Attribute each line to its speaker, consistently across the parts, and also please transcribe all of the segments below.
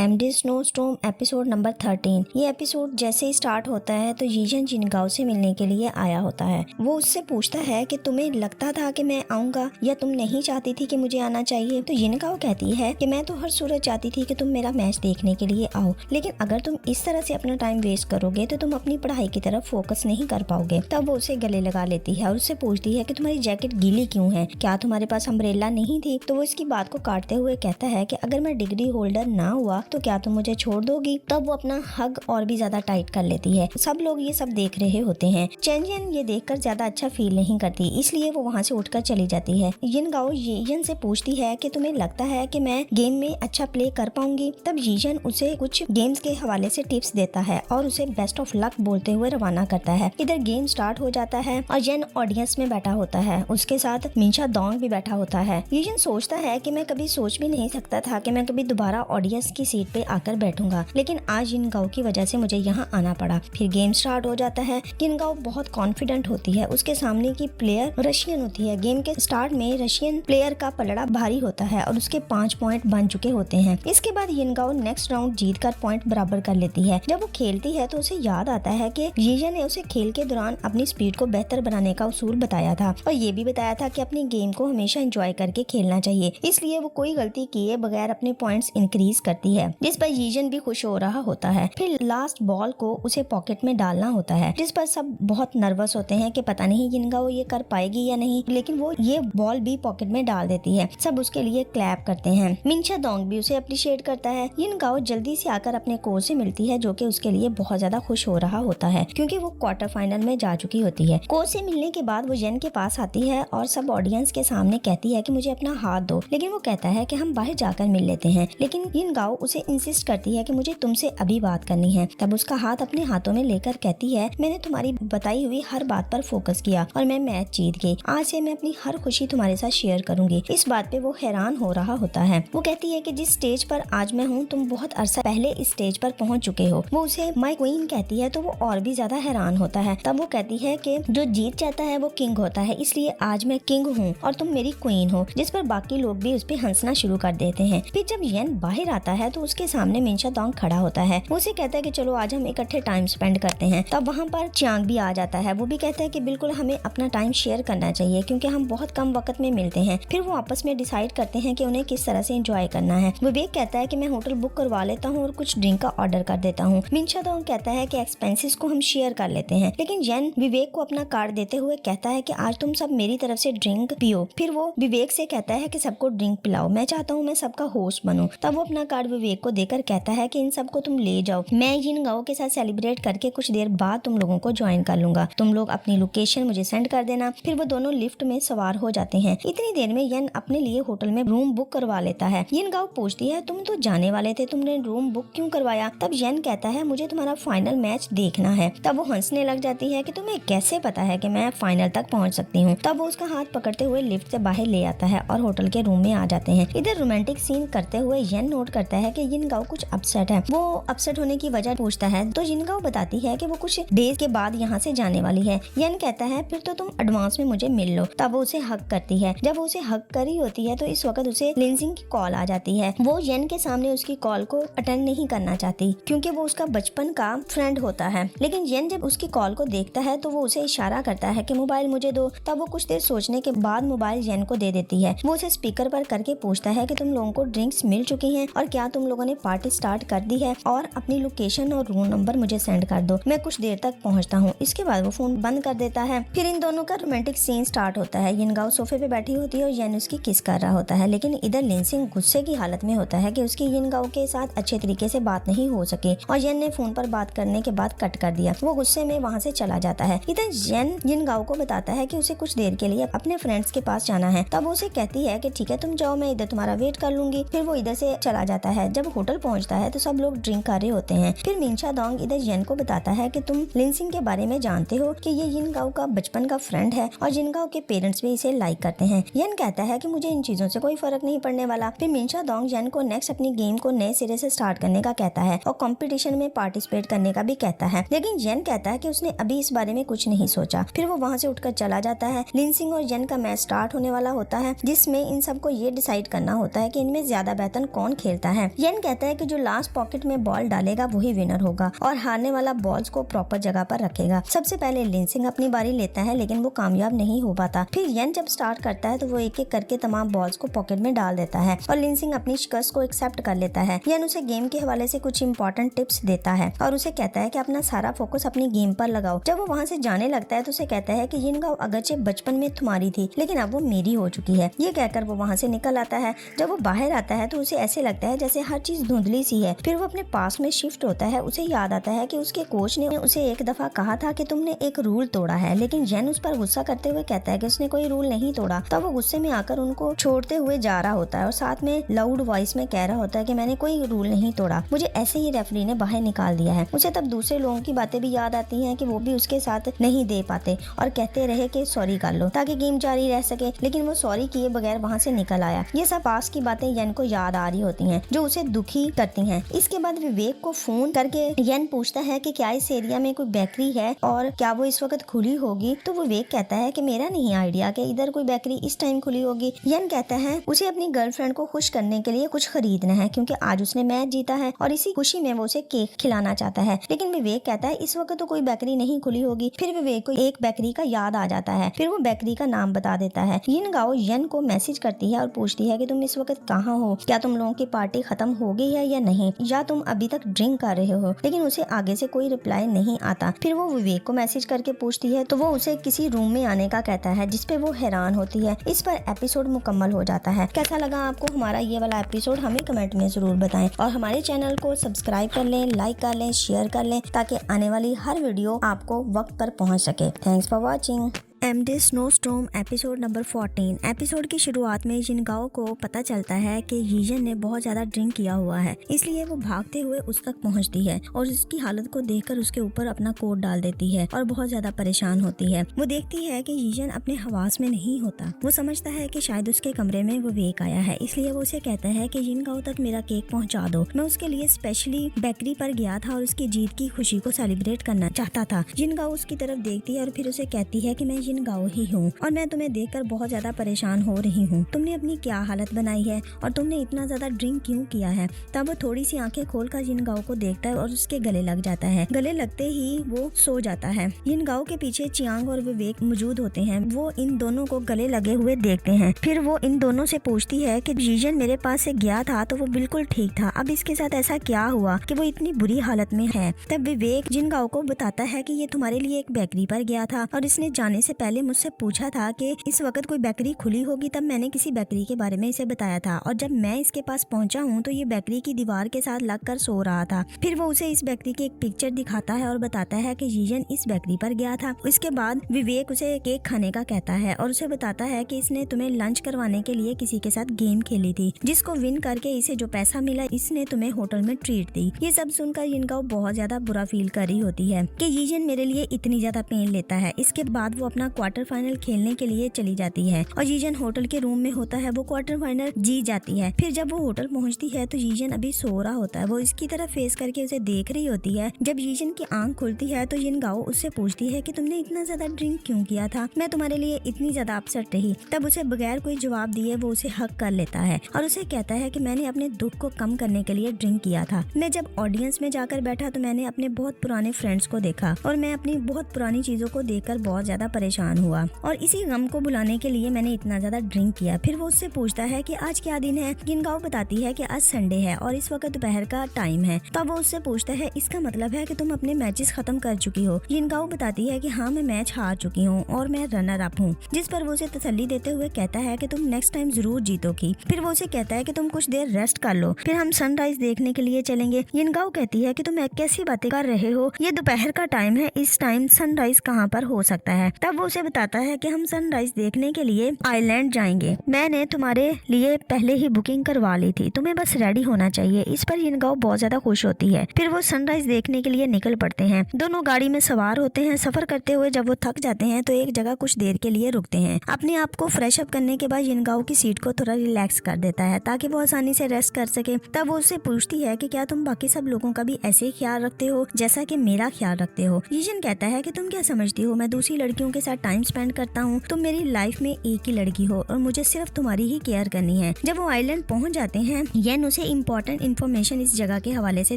Speaker 1: MD snowstorm episode number 13। ये episode जैसे ही start होता है तो यीजन जिनगाओ से मिलने के लिए आया होता है। वो उससे पूछता है कि तुम्हें लगता था कि मैं आऊंगा या तुम नहीं चाहती थी कि मुझे आना चाहिए। तो जिनगाओ कहती है कि मैं तो हर सूरत चाहती थी कि तुम मेरा मैच देखने के लिए आओ, लेकिन अगर तुम इस तरह से अपना टाइम वेस्ट करोगे तो तुम अपनी पढ़ाई की तरफ फोकस नहीं कर पाओगे। तब वो उसे गले लगा लेती है और उससे पूछती है कि तुम्हारी जैकेट गीली क्यों है, क्या तुम्हारे पास अम्ब्रेला नहीं थी। तो वो इसकी बात को काटते हुए कहता है कि अगर मैं डिग्री होल्डर ना हुआ तो क्या तुम मुझे छोड़ दोगी। तब वो अपना हग और भी ज्यादा टाइट कर लेती है। सब लोग ये सब देख रहे होते हैं। चेंजियन ये देखकर ज्यादा अच्छा फील नहीं करती, इसलिए वो वहाँ से उठकर चली जाती है। यिनगाओ यीजन से पूछती है कि तुम्हें लगता है कि मैं गेम में अच्छा प्ले कर पाऊंगी। तब यीजन उसे कुछ गेम्स के हवाले से टिप्स देता है और उसे बेस्ट ऑफ लक बोलते हुए रवाना करता है। इधर गेम स्टार्ट हो जाता है और येन ऑडियंस में बैठा होता है। उसके साथ मिंशा डोंग भी बैठा होता है। यीजन सोचता है कि मैं कभी सोच भी नहीं सकता था कि मैं कभी दोबारा ऑडियंस की सीट पे आकर बैठूंगा, लेकिन आज यिनगाओ की वजह से मुझे यहाँ आना पड़ा। फिर गेम स्टार्ट हो जाता है। यिनगाओ बहुत कॉन्फिडेंट होती है। उसके सामने की प्लेयर रशियन होती है। गेम के स्टार्ट में रशियन प्लेयर का पलड़ा भारी होता है और उसके 5 पॉइंट बन चुके होते हैं। इसके बाद यिनगाओ नेक्स्ट राउंड जीतकर पॉइंट बराबर कर लेती है। जब वो खेलती है तो उसे याद आता है कि यीजन ने उसे खेल के दौरान अपनी स्पीड को बेहतर बनाने का उसूल बताया था और ये भी बताया था कि अपनी गेम को हमेशा एंजॉय करके खेलना चाहिए। इसलिए वो कोई गलती किए बगैर अपने पॉइंट्स इंक्रीज करती है, जिस पर यीजन भी खुश हो रहा होता है। फिर लास्ट बॉल को उसे पॉकेट में डालना होता है, जिस पर सब बहुत नर्वस होते हैं कि पता नहीं यिनगाओ ये कर पाएगी या नहीं, लेकिन वो ये बॉल भी पॉकेट में डाल देती है। सब उसके लिए क्लैप करते हैं। मिंशा डोंग भी उसे अप्रिशिएट करता है। यिनगाओ जल्दी से आकर अपने कोच से मिलती है, जो कि उसके लिए बहुत ज्यादा खुश हो रहा होता है क्योंकि वो क्वार्टर फाइनल में जा चुकी होती है। कोच से मिलने के बाद वो येन के पास आती है और सब ऑडियंस के सामने कहती है कि मुझे अपना हाथ दो, लेकिन वो कहता है कि हम बाहर जाकर मिल लेते हैं। लेकिन यिनगाओ उसे इंसिस्ट करती है कि मुझे तुमसे अभी बात करनी है। तब उसका हाथ अपने हाथों में लेकर कहती है, मैंने तुम्हारी बताई हुई हर बात पर फोकस किया और मैं मैच जीत गई। आज से मैं अपनी हर खुशी तुम्हारे साथ शेयर करूंगी। इस बात पे वो हैरान हो रहा होता है। वो कहती है कि जिस स्टेज पर आज मैं हूँ तुम बहुत अरसा पहले इस स्टेज पर पहुँच चुके हो। वो उसे माय क्वीन कहती है तो वो और भी ज्यादा हैरान होता है। तब वो कहती है कि जो जीत जाता है वो किंग होता है, इसलिए आज मैं किंग हूँ और तुम मेरी क्वीन हो, जिस पर बाकी लोग भी उस पे हंसना शुरू कर देते हैं। फिर जब येन बाहर आता है तो उसके सामने मिंशा डोंग खड़ा होता है। वो उसे कहता है कि चलो आज हम इकट्ठे टाइम स्पेंड करते हैं। तब वहाँ पर चांग भी आ जाता है। वो भी कहता है कि बिल्कुल हमें अपना टाइम शेयर करना चाहिए क्योंकि हम बहुत कम वक्त में मिलते हैं। फिर वो आपस में डिसाइड करते हैं कि उन्हें किस तरह से एंजॉय करना है। विवेक कहता है कि मैं होटल बुक करवा लेता हूँ और कुछ ड्रिंक का ऑर्डर कर देता हूँ। मिंशा डोंग कहता है कि एक्सपेंसेस को हम शेयर कर लेते हैं, लेकिन येन विवेक को अपना कार्ड देते हुए कहता है कि आज तुम सब मेरी तरफ से ड्रिंक पियो। फिर वो विवेक से कहता है कि सबको ड्रिंक पिलाओ, मैं चाहता हूँ मैं सबका होस्ट बनूं। तब वो अपना कार्ड विवेक को देकर कहता है कि इन सबको तुम ले जाओ, मैं यिनगाओ के साथ सेलिब्रेट करके कुछ देर बाद तुम लोगों को ज्वाइन कर लूंगा। तुम लोग अपनी लोकेशन मुझे सेंड कर देना। फिर वो दोनों लिफ्ट में सवार हो जाते हैं। इतनी देर में येन अपने लिए होटल में रूम बुक करवा लेता है। यिनगाओ पूछती है, तुम तो जाने वाले थे, तुमने रूम बुक क्यों करवाया? तब येन कहता है, मुझे तुम्हारा फाइनल मैच देखना है। तब वो हंसने लग जाती है कि तुम्हें कैसे पता है कि मैं फाइनल तक पहुंच सकती हूँ। तब वो उसका हाथ पकड़ते हुए लिफ्ट से बाहर ले आता है और होटल के रूम में आ जाते हैं। इधर रोमांटिक सीन करते हुए येन नोट करता है कि यिनगाओ कुछ अपसेट है। वो अपसेट होने की वजह पूछता है तो यिनगाओ बताती है कि वो कुछ डेज के बाद यहाँ से जाने वाली है। येन कहता है, फिर तो तुम एडवांस में मुझे मिल लो। तब वो उसे हक करती है। जब वो उसे हक करी होती है तो इस वक्त उसे लिंजिंग की कॉल आ जाती है। वो येन के सामने उसकी कॉल को अटेंड नहीं करना चाहती क्योंकि वो उसका बचपन का फ्रेंड होता है, लेकिन येन जब उसकी कॉल को देखता है तो वो उसे इशारा करता है कि मोबाइल मुझे दो। तब वो कुछ देर सोचने के बाद मोबाइल येन को दे देती है। वो उसे स्पीकर पर करके पूछता है कि तुम लोगों को ड्रिंक्स मिल चुकी हैं और क्या तुम लोगों ने पार्टी स्टार्ट कर दी है, और अपनी लोकेशन और रूम नंबर मुझे सेंड कर दो, मैं कुछ देर तक पहुंचता हूं। इसके बाद वो फोन बंद कर देता है। फिर इन दोनों का रोमांटिक सीन स्टार्ट होता है। यिनगाओ सोफे पे बैठी होती है और येन उसकी किस कर रहा होता है, लेकिन इधर लिंसिंग गुस्से की हालत में होता है कि उसकी यिनगाओ के साथ अच्छे तरीके से बात नहीं हो सके और येन ने फोन पर बात करने के बाद कट कर दिया। वो गुस्से में वहाँ से चला जाता है। इधर येन यिनगाओ को बताता है कि उसे कुछ देर के लिए अपने फ्रेंड्स के पास जाना है। तब उसे कहती है कि ठीक है तुम जाओ, मैं इधर तुम्हारा वेट कर लूंगी। फिर वो इधर से चला जाता है। जब होटल पहुंचता है तो सब लोग ड्रिंक कर रहे होते हैं। फिर मिंशा डोंग इधर येन को बताता है कि तुम लिंसिंग के बारे में जानते हो कि ये यिनगाओ का बचपन का फ्रेंड है और यिनगाओ के पेरेंट्स भी इसे लाइक करते हैं। येन कहता है कि मुझे इन चीजों से कोई फर्क नहीं पड़ने वाला। फिर मिंशा डोंग येन को नेक्स्ट अपनी गेम को नए सिरे से स्टार्ट करने का कहता है और कंपटीशन में पार्टिसिपेट करने का भी कहता है, लेकिन येन कहता है कि उसने अभी इस बारे में कुछ नहीं सोचा। फिर वो वहाँ से उठकर चला जाता है। लिंसिंग और येन का मैच स्टार्ट होने वाला होता है, जिसमें इन सबको ये डिसाइड करना होता है कि इनमें ज्यादा बेहतर कौन खेलता है। येन कहता है कि जो लास्ट पॉकेट में बॉल डालेगा वही विनर होगा और हारने वाला बॉल्स को प्रॉपर जगह पर रखेगा। सबसे पहले लिनसिंग अपनी बारी लेता है लेकिन वो कामयाब नहीं हो पाता। फिर येन जब स्टार्ट करता है तो वो एक एक करके तमाम बॉल्स को पॉकेट में डाल देता है और लिनसिंग अपनी शिकस्त को एक्सेप्ट कर लेता है। येन उसे गेम के हवाले से कुछ इंपॉर्टेंट टिप्स देता है और उसे कहता है कि अपना सारा फोकस अपनी गेम पर लगाओ। जब वो वहाँ से जाने लगता है तो उसे कहता है कि यिनगाओ अगरचे बचपन में तुम्हारी थी लेकिन अब वो मेरी हो चुकी है। ये कहकर वो वहाँ से निकल आता है। जब वो बाहर आता है तो उसे ऐसे लगता है जैसे हर चीज धुंधली सी है। फिर वो अपने पास में शिफ्ट होता है। उसे याद आता है कि उसके कोच ने उसे एक दफा कहा था कि तुमने एक रूल तोड़ा है, लेकिन येन उस पर गुस्सा करते हुए कहता है कि उसने कोई रूल नहीं तोड़ा। तब वो गुस्से में आकर उनको छोड़ते हुए जा रहा होता है और साथ में लाउड वॉइस में कह रहा होता है कि मैंने कोई रूल नहीं तोड़ा, मुझे ऐसे ही रेफरी ने बाहर निकाल दिया है। उसे तब दूसरे लोगों की बातें भी याद आती हैं कि वो भी उसके साथ नहीं दे पाते और कहते रहे कि सॉरी कर लो ताकि गेम जारी रह सके, लेकिन वो सॉरी किए बगैर वहाँ से निकल आया। ये सब पास की बातें येन को याद आ रही होती हैं जो उसे दुखी करती हैं। इसके बाद विवेक को फोन करके येन पूछता है कि क्या इस एरिया में कोई बेकरी है और क्या वो इस वक्त खुली होगी। तो विवेक कहता है कि मेरा नहीं आइडिया कि इधर कोई बेकरी इस टाइम खुली होगी। येन कहता है उसे अपनी गर्लफ्रेंड को खुश करने के लिए कुछ खरीदना है क्योंकि आज उसने मैच जीता है और इसी खुशी में वो उसे केक खिलाना चाहता है। लेकिन विवेक कहता है इस वक्त तो कोई बेकरी नहीं खुली होगी। फिर विवेक को एक बेकरी का याद आ जाता है। फिर वो बेकरी का नाम बता देता है। यिनगाओ येन को मैसेज करती है और पूछती है कि तुम इस वक्त कहाँ हो, क्या तुम लोगों की पार्टी खत्म हो गई है या नहीं, या तुम अभी तक ड्रिंक कर रहे हो। लेकिन उसे आगे से कोई रिप्लाई नहीं आता। फिर वो विवेक को मैसेज करके पूछती है तो वो उसे किसी रूम में आने का कहता है जिसपे वो हैरान होती है। इस पर एपिसोड मुकम्मल हो जाता है। कैसा लगा आपको हमारा ये वाला एपिसोड हमें कमेंट में जरूर बताएं और हमारे चैनल को सब्सक्राइब कर लें, लाइक कर लें, शेयर कर लें ताकि आने वाली हर वीडियो आपको वक्त पर पहुंच सके। Thanks for watching. MD snowstorm episode number 14। Episode की शुरुआत में यिनगाओ को पता चलता है कि यीजन ने बहुत ज्यादा ड्रिंक किया हुआ है, इसलिए वो भागते हुए उस तक पहुंचती है और उसकी हालत को देखकर उसके ऊपर अपना कोट डाल देती है और बहुत ज्यादा परेशान होती है। वो देखती है कि यीजन अपने हवास में नहीं होता। वो समझता है कि शायद उसके कमरे में विवेक आया है, इसलिए वो उसे कहता है कि यिनगाओ तक मेरा केक पहुँचा दो। मैं उसके लिए स्पेशली बेकरी पर गया था और उसकी जीत की खुशी को सेलिब्रेट करना चाहता था। यिनगाओ उसकी तरफ देखती है और फिर उसे कहती है कि मैं यिनगाओ ही हूँ और मैं तुम्हें देखकर बहुत ज्यादा परेशान हो रही हूँ। तुमने अपनी क्या हालत बनाई है और तुमने इतना ज्यादा ड्रिंक क्यों किया है। तब वो थोड़ी सी आंखें खोलकर यिनगाओ को देखता है और उसके गले लग जाता है। गले लगते ही वो सो जाता है। यिनगाओ के पीछे चियांग और विवेक मौजूद होते हैं। वो इन दोनों को गले लगे हुए देखते हैं। फिर वो इन दोनों से पूछती है कि यीजन मेरे पास से गया था तो वो बिल्कुल ठीक था, अब इसके साथ ऐसा क्या हुआ कि वो इतनी बुरी हालत में है। तब विवेक यिनगाओ को बताता है कि ये तुम्हारे लिए एक बेकरी पर गया था और इसने जाने से पहले मुझसे पूछा था कि इस वक्त कोई बेकरी खुली होगी। तब मैंने किसी बेकरी के बारे में इसे बताया था और जब मैं इसके पास पहुंचा हूं तो ये बेकरी की दीवार के साथ लगकर सो रहा था। फिर वो उसे इस बेकरी की एक पिक्चर दिखाता है और बताता है कि यीजन इस बेकरी पर गया था। इसके बाद विवेक उसे केक खाने का कहता है और उसे बताता है कि इसने तुम्हें लंच करवाने के लिए किसी के साथ गेम खेली थी, जिसको विन करके इसे जो पैसा मिला इसने तुम्हें होटल में ट्रीट दी। ये सब सुनकर यिनगाओ बहुत ज्यादा बुरा फील कर रही होती है कि यीजन मेरे लिए इतनी ज्यादा पेन लेता है। इसके बाद वो अपना क्वार्टर फाइनल खेलने के लिए चली जाती है और यीजन होटल के रूम में होता है। वो क्वार्टर फाइनल जीत जाती है। फिर जब वो होटल पहुंचती है तो यीजन अभी सो रहा होता है। वो इसकी तरफ फेस करके उसे देख रही होती है। जब यीजन की आंख खुलती है तो यिनगाओ उससे पूछती है कि तुमने इतना ज्यादा ड्रिंक क्यों किया था, मैं तुम्हारे लिए इतनी ज्यादा अपसेट रही। तब उसे बगैर कोई जवाब दिए वो उसे हक कर लेता है और उसे कहता है कि मैंने अपने दुख को कम करने के लिए ड्रिंक किया था। मैं जब ऑडियंस में जाकर बैठा तो मैंने अपने बहुत पुराने फ्रेंड्स को देखा और मैं अपनी बहुत पुरानी चीजों को देखकर बहुत ज्यादा परेशान हुआ और इसी गम को बुलाने के लिए मैंने इतना ज्यादा ड्रिंक किया। फिर वो उससे पूछता है कि आज क्या दिन है। यिनगाओ बताती है कि आज संडे है और इस वक्त दोपहर का टाइम है। तब वो उससे पूछता है इसका मतलब है कि तुम अपने मैचेस खत्म कर चुकी हो। यिनगाओ बताती है कि हाँ मैं मैच हार चुकी हूँ और मैं रनर अप हूँ, जिस पर वो उसे तसल्ली देते हुए कहता है कि तुम नेक्स्ट टाइम जरूर जीतोगी। फिर वो उसे कहता है कि तुम कुछ देर रेस्ट कर लो, फिर हम सनराइज देखने के लिए चलेंगे। यिनगाओ कहती है कि तुम कैसी बातें कर रहे हो, ये दोपहर का टाइम है, इस टाइम सनराइज कहाँ पर हो सकता है। तब वो उसे बताता है कि हम सनराइज देखने के लिए आइलैंड जाएंगे, मैंने तुम्हारे लिए पहले ही बुकिंग करवा ली थी, तुम्हें बस रेडी होना चाहिए। इस पर यिनगाओ बहुत ज्यादा खुश होती है। फिर वो सनराइज देखने के लिए निकल पड़ते हैं। दोनों गाड़ी में सवार होते हैं। सफर करते हुए जब वो थक जाते हैं तो एक जगह कुछ देर के लिए रुकते हैं। अपने आप को फ्रेश अप करने के बाद यिनगाओ की सीट को थोड़ा रिलैक्स कर देता है ताकि वो आसानी से रेस्ट कर सके। तब वो उससे पूछती है कि क्या तुम बाकी सब लोगों का भी ऐसे ही ख्याल रखते हो जैसा कि मेरा ख्याल रखते हो। यीजन कहता है कि तुम क्या समझती हो मैं दूसरी लड़कियों के साथ टाइम स्पेंड करता हूँ, तुम मेरी लाइफ में एक ही लड़की हो और मुझे सिर्फ तुम्हारी ही केयर करनी है। जब वो आइलैंड पहुँच जाते हैं, येन उसे इम्पोर्टेंट इन्फॉर्मेशन इस जगह के हवाले से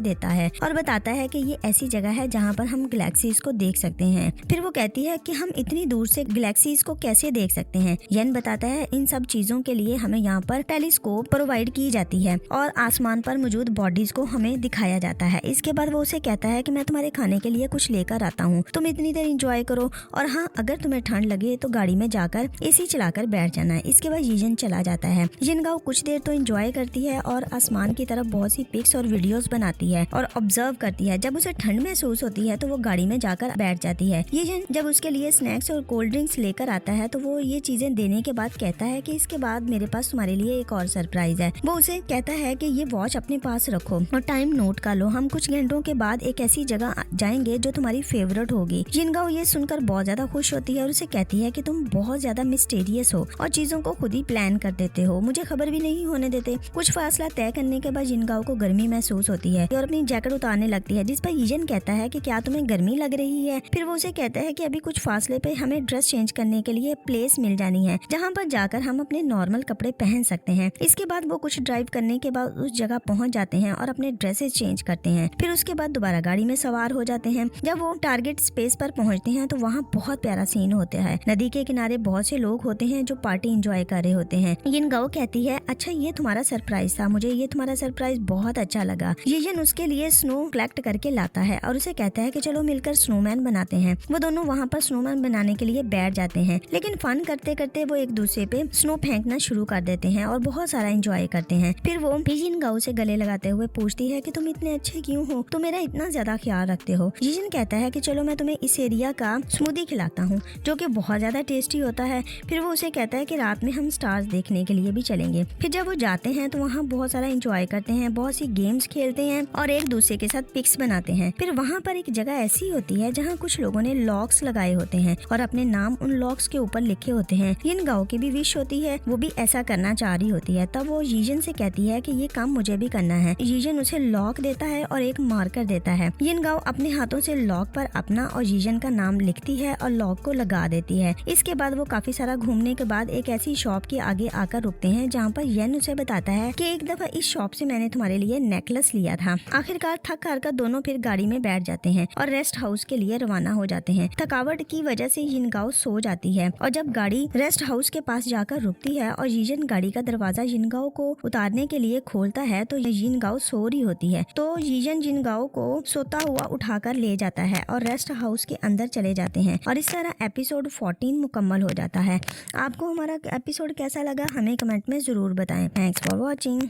Speaker 1: देता है और बताता है कि ये ऐसी जगह है जहाँ पर हम गैलेक्सीज को देख सकते हैं। फिर वो कहती है कि हम इतनी दूर से गैलेक्सीज को कैसे देख सकते हैं। येन बताता है इन सब चीजों के लिए हमें यहाँ पर टेलीस्कोप प्रोवाइड की जाती है और आसमान पर मौजूद बॉडीज को हमें दिखाया जाता है। इसके बाद वो उसे कहता है कि मैं तुम्हारे खाने के लिए कुछ लेकर आता हूँ, तुम इतनी देर एंजॉय करो और हाँ, अगर तुम्हें ठंड लगे तो गाड़ी में जाकर एसी चलाकर बैठ जाना है। इसके बाद यीजन चला जाता है। जिनगाओ कुछ देर तो एंजॉय करती है और आसमान की तरफ बहुत सी पिक्स और वीडियोस बनाती है और ऑब्जर्व करती है। जब उसे ठंड महसूस होती है तो वो गाड़ी में जाकर बैठ जाती है। यीजन जब उसके लिए स्नैक्स और कोल्ड ड्रिंक्स लेकर आता है तो वो ये चीजें देने के बाद कहता है कि इसके बाद मेरे पास तुम्हारे लिए एक और सरप्राइज है। वो उसे कहता है कि ये वॉच अपने पास रखो और टाइम नोट कर लो, हम कुछ घंटों के बाद एक ऐसी जगह जाएंगे जो तुम्हारी फेवरेट होगी। जिनगाओ ये सुनकर बहुत ज्यादा खुश होती है और उसे कहती है कि तुम बहुत ज्यादा मिस्टीरियस हो और चीजों को खुद ही प्लान कर देते हो, मुझे खबर भी नहीं होने देते। कुछ फासला तय करने के बाद जिनगाओ को गर्मी महसूस होती है और अपनी जैकेट उतारने लगती है, जिस पर यीजन कहता है कि क्या तुम्हें गर्मी लग रही है। फिर वो उसे कहता है कि अभी कुछ फासले पे हमें ड्रेस चेंज करने के लिए प्लेस मिल जानी है जहाँ पर जाकर हम अपने नॉर्मल कपड़े पहन सकते हैं। इसके बाद वो कुछ ड्राइव करने के बाद उस जगह पहुँच जाते हैं और अपने ड्रेसेस चेंज करते हैं। फिर उसके बाद दोबारा गाड़ी में सवार हो जाते हैं। जब वो टारगेट स्पेस पर पहुँचते हैं तो वहाँ बहुत प्यारा सीन होता है। नदी के किनारे बहुत से लोग होते हैं जो पार्टी एंजॉय कर रहे होते हैं। यिनगाओ कहती है, अच्छा ये तुम्हारा सरप्राइज था, मुझे ये तुम्हारा सरप्राइज बहुत अच्छा लगा। यीजन उसके लिए स्नो कलेक्ट करके लाता है और उसे कहता है कि चलो मिलकर स्नोमैन बनाते हैं। वो दोनों वहाँ पर स्नोमैन बनाने के लिए बैठ जाते हैं, लेकिन फन करते करते वो एक दूसरे पे स्नो फेंकना शुरू कर देते हैं और बहुत सारा एंजॉय करते हैं। फिर वो यिनगाओ से गले लगाते हुए पूछती है कि तुम इतने अच्छे क्यों हो, तुम मेरा इतना ज्यादा ख्याल रखते हो। यीजन कहता है कि चलो मैं तुम्हें इस एरिया का स्मूदी खिलाता हूँ जो कि बहुत ज्यादा टेस्टी होता है। फिर वो उसे कहता है कि रात में हम स्टार्स देखने के लिए भी चलेंगे। फिर जब वो जाते हैं तो वहाँ बहुत सारा एंजॉय करते हैं, बहुत सी गेम्स खेलते हैं और एक दूसरे के साथ पिक्स बनाते हैं। फिर वहाँ पर एक जगह ऐसी होती है जहाँ कुछ लोगों ने लॉक्स लगाए होते हैं और अपने नाम उन लॉक्स के ऊपर लिखे होते हैं। यिनगाओ की भी विश होती है, वो भी ऐसा करना चाह रही होती है। तब वो यीजन से कहती है कि ये काम मुझे भी करना है। यीजन उसे लॉक देता है और एक मार्कर देता है। यिनगाओ अपने हाथों से लॉक पर अपना और यीजन का नाम लिखती है और लॉक को लगा देती है। इसके बाद वो काफी सारा घूमने के बाद एक ऐसी शॉप के आगे आकर रुकते हैं जहाँ पर येन उसे बताता है कि एक दफा इस शॉप से मैंने तुम्हारे लिए नेकलेस लिया था। आखिरकार थक हार कर दोनों फिर गाड़ी में बैठ जाते हैं और रेस्ट हाउस के लिए रवाना हो जाते हैं। थकावट की वजह से यिनगाओ सो जाती है और जब गाड़ी रेस्ट हाउस के पास जाकर रुकती है और यीजन गाड़ी का दरवाजा यिनगाओ को उतारने के लिए खोलता है तो यिनगाओ सो रही होती है। तो यीजन यिनगाओ को सोता हुआ उठाकर ले जाता है और रेस्ट हाउस के अंदर चले जाते हैं और इस तरह एपिसोड 14 मुकम्मल हो जाता है। आपको हमारा एपिसोड कैसा लगा हमें कमेंट में जरूर बताएं। Thanks for watching.